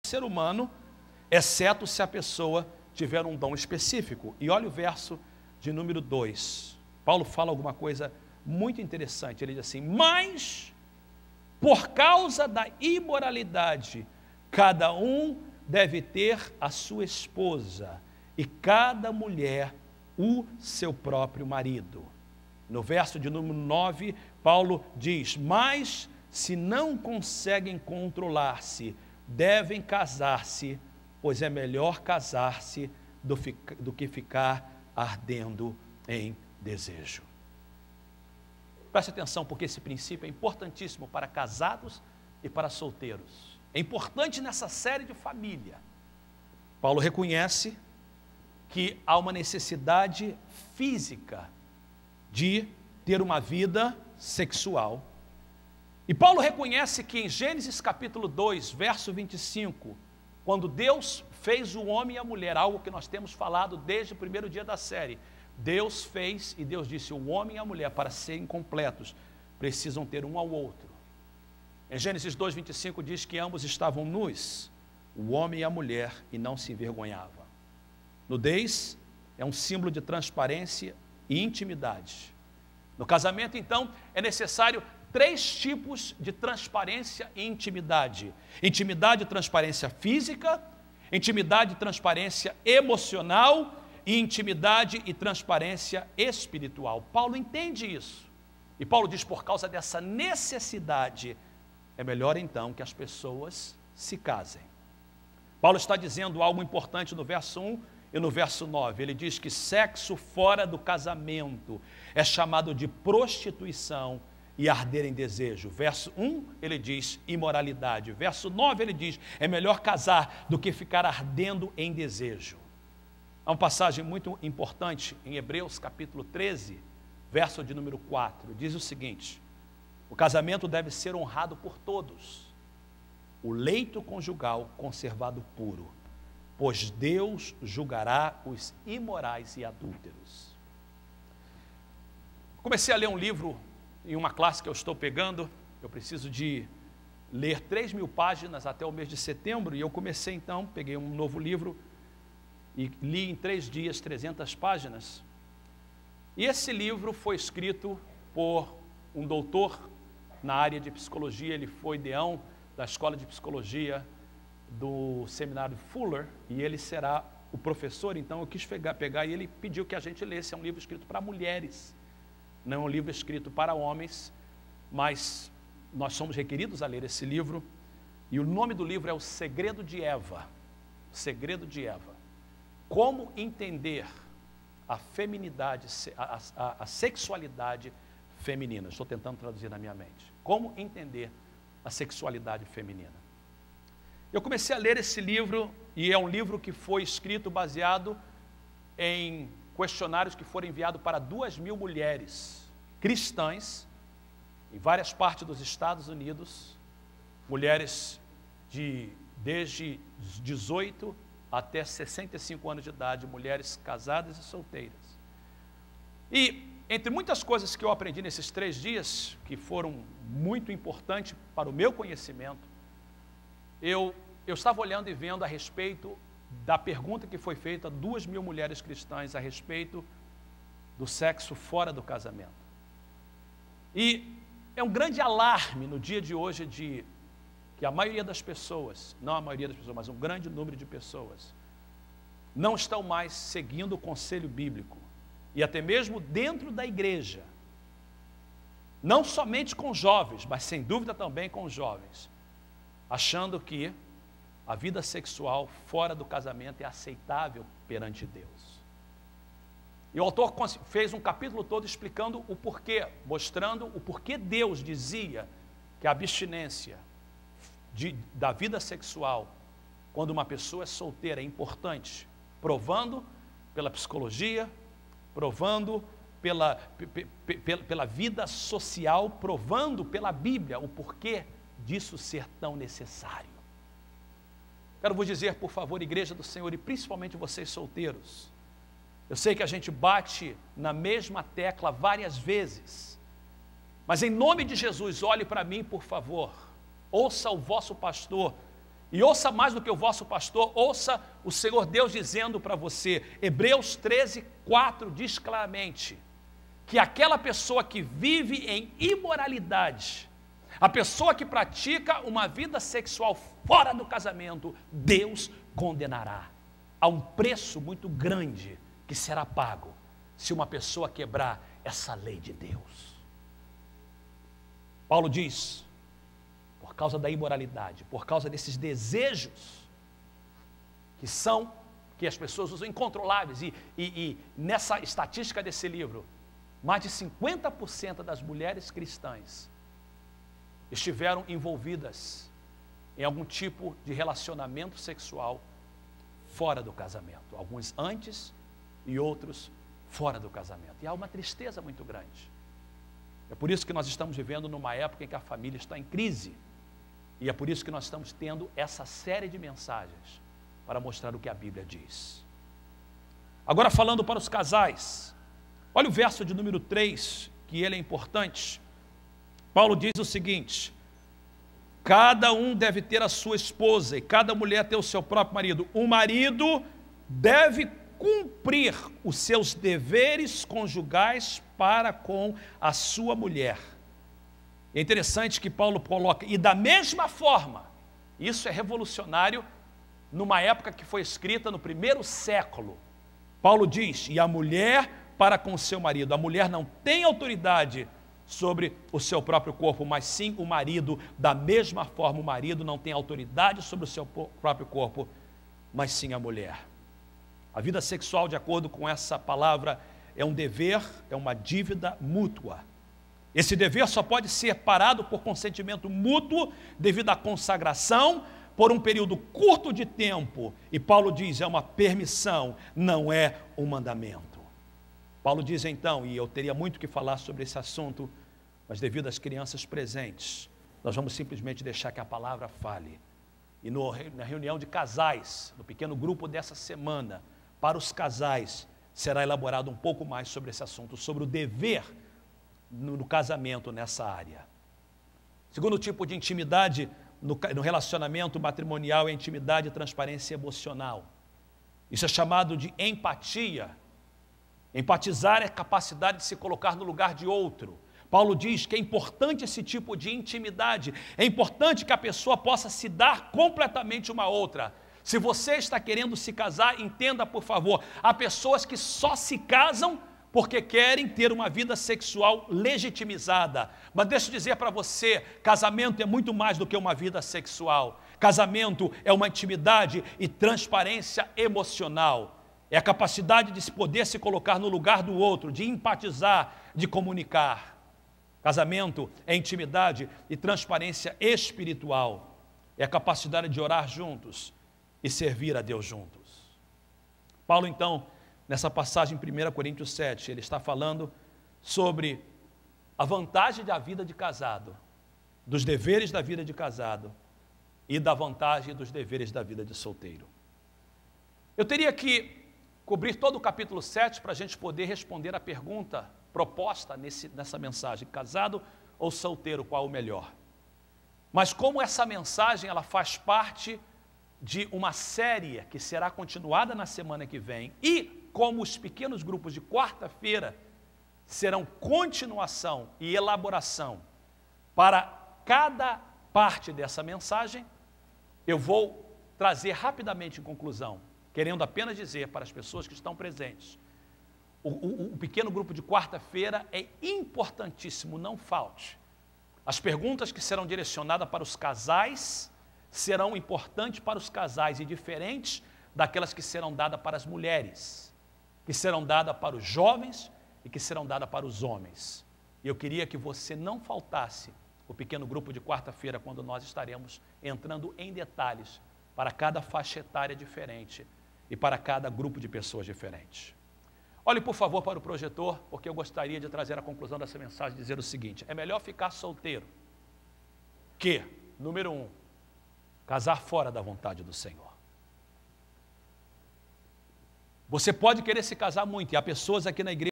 ser humano, exceto se a pessoa tiver um dom específico. E olha o verso de número 2. Paulo fala alguma coisa muito interessante. Ele diz assim: mas por causa da imoralidade, cada um deve ter a sua esposa, e cada mulher o seu próprio marido. No verso de número 9, Paulo diz: mas se não conseguem controlar-se, devem casar-se, pois é melhor casar-se do que ficar ardendo em desejo. Preste atenção, porque esse princípio é importantíssimo para casados e para solteiros. É importante nessa série de família. Paulo reconhece que há uma necessidade física de ter uma vida sexual. E Paulo reconhece que em Gênesis capítulo 2, verso 25, quando Deus fez o homem e a mulher, algo que nós temos falado desde o primeiro dia da série, Deus fez e Deus disse: o homem e a mulher, para serem completos, precisam ter um ao outro. Em Gênesis 2, 25 diz que ambos estavam nus, o homem e a mulher, e não se envergonhavam. Nudez é um símbolo de transparência e intimidade. No casamento, então, é necessário 3 tipos de transparência e intimidade: intimidade e transparência física, intimidade e transparência emocional e intimidade e transparência espiritual. Paulo entende isso. E Paulo diz: por causa dessa necessidade, é melhor então que as pessoas se casem. Paulo está dizendo algo importante no verso 1 e no verso 9. Ele diz que sexo fora do casamento é chamado de prostituição e arder em desejo. Verso 1, ele diz imoralidade. Verso 9, ele diz: é melhor casar do que ficar ardendo em desejo. Há uma passagem muito importante em Hebreus capítulo 13, verso de número 4. Diz o seguinte: o casamento deve ser honrado por todos, o leito conjugal conservado puro, pois Deus julgará os imorais e adúlteros. Comecei a ler um livro em uma classe que eu estou pegando. Eu preciso de ler 3.000 páginas até o mês de setembro, e eu comecei então, peguei um novo livro e li em 3 dias 300 páginas. E esse livro foi escrito por um doutor na área de psicologia. Ele foi deão da escola de psicologia do seminário Fuller, e ele será o professor. Então eu quis pegar e ele pediu que a gente lesse. É um livro escrito para mulheres, não é um livro escrito para homens, mas nós somos requeridos a ler esse livro. E o nome do livro é O Segredo de Eva. O Segredo de Eva. Como entender a feminidade, a sexualidade feminina. Estou tentando traduzir na minha mente. Como entender a sexualidade feminina. Eu comecei a ler esse livro, e é um livro que foi escrito baseado em questionários que foram enviados para 2.000 mulheres cristãs em várias partes dos Estados Unidos, mulheres desde 18 até 65 anos de idade, mulheres casadas e solteiras. E entre muitas coisas que eu aprendi nesses 3 dias, que foram muito importantes para o meu conhecimento, eu estava olhando e vendo a respeito da pergunta que foi feita a 2.000 mulheres cristãs a respeito do sexo fora do casamento. E é um grande alarme no dia de hoje de que a maioria das pessoas, não a maioria das pessoas, mas um grande número de pessoas, não estão mais seguindo o conselho bíblico, e até mesmo dentro da igreja, não somente com jovens, mas sem dúvida também com jovens, achando que a vida sexual fora do casamento é aceitável perante Deus. E o autor fez um capítulo todo explicando o porquê, mostrando o porquê Deus dizia que a abstinência da vida sexual, quando uma pessoa é solteira, é importante, provando pela psicologia, provando pela vida social, provando pela Bíblia o porquê disso ser tão necessário. Quero vos dizer, por favor, igreja do Senhor, e principalmente vocês solteiros, eu sei que a gente bate na mesma tecla várias vezes, mas em nome de Jesus, olhe para mim, por favor, ouça o vosso pastor E ouça mais do que o vosso pastor, ouça o Senhor Deus dizendo para você. Hebreus 13, 4 diz claramente que aquela pessoa que vive em imoralidade, a pessoa que pratica uma vida sexual fora do casamento, Deus condenará. Há um preço muito grande que será pago se uma pessoa quebrar essa lei de Deus. Paulo diz, por causa da imoralidade, por causa desses desejos que as pessoas usam incontroláveis, e nessa estatística desse livro, mais de 50% das mulheres cristãs estiveram envolvidas em algum tipo de relacionamento sexual fora do casamento, alguns antes e outros fora do casamento, e há uma tristeza muito grande. É por isso que nós estamos vivendo numa época em que a família está em crise, e é por isso que nós estamos tendo essa série de mensagens para mostrar o que a Bíblia diz. Agora falando para os casais, olha o verso de número 3, que ele é importante. Paulo diz o seguinte: cada um deve ter a sua esposa e cada mulher ter o seu próprio marido. O marido deve cumprir os seus deveres conjugais para com a sua mulher. É interessante que Paulo coloca, e da mesma forma, isso é revolucionário numa época que foi escrita no primeiro século. Paulo diz, e a mulher para com o seu marido. A mulher não tem autoridade sobre o seu próprio corpo, mas sim o marido. Da mesma forma, o marido não tem autoridade sobre o seu próprio corpo, mas sim a mulher. A vida sexual, de acordo com essa palavra, é um dever, é uma dívida mútua. Esse dever só pode ser parado por consentimento mútuo, devido à consagração, por um período curto de tempo. E Paulo diz, é uma permissão, não é um mandamento. Paulo diz então, e eu teria muito que falar sobre esse assunto, mas devido às crianças presentes, nós vamos simplesmente deixar que a palavra fale. E na reunião de casais, no pequeno grupo dessa semana, para os casais, será elaborado um pouco mais sobre esse assunto, sobre o dever no casamento nessa área. Segundo tipo de intimidade no relacionamento matrimonial é a intimidade e transparência emocional. Isso é chamado de empatia. Empatizar é a capacidade de se colocar no lugar de outro. Paulo diz que é importante esse tipo de intimidade, é importante que a pessoa possa se dar completamente uma a outra. Se você está querendo se casar, entenda por favor, há pessoas que só se casam porque querem ter uma vida sexual legitimizada. Mas deixa eu dizer para você, casamento é muito mais do que uma vida sexual. Casamento é uma intimidade e transparência emocional. É a capacidade de se poder se colocar no lugar do outro, de empatizar, de comunicar. Casamento é intimidade e transparência espiritual. É a capacidade de orar juntos e servir a Deus juntos. Paulo, então, nessa passagem em 1 Coríntios 7, ele está falando sobre a vantagem da vida de casado, dos deveres da vida de casado e da vantagem dos deveres da vida de solteiro. Eu teria que cobrir todo o capítulo 7 para a gente poder responder a pergunta proposta nessa mensagem, casado ou solteiro, qual o melhor? Mas como essa mensagem ela faz parte de uma série que será continuada na semana que vem e como os pequenos grupos de quarta-feira serão continuação e elaboração para cada parte dessa mensagem, eu vou trazer rapidamente em conclusão, querendo apenas dizer para as pessoas que estão presentes, o pequeno grupo de quarta-feira é importantíssimo, não falte. As perguntas que serão direcionadas para os casais serão importantes para os casais e diferentes daquelas que serão dadas para as mulheres, que serão dadas para os jovens e que serão dadas para os homens. E eu queria que você não faltasse o pequeno grupo de quarta-feira, quando nós estaremos entrando em detalhes para cada faixa etária diferente e para cada grupo de pessoas diferentes. Olhe, por favor, para o projetor, porque eu gostaria de trazer a conclusão dessa mensagem e dizer o seguinte: é melhor ficar solteiro que, número 1, casar fora da vontade do Senhor. Você pode querer se casar muito, e há pessoas aqui na igreja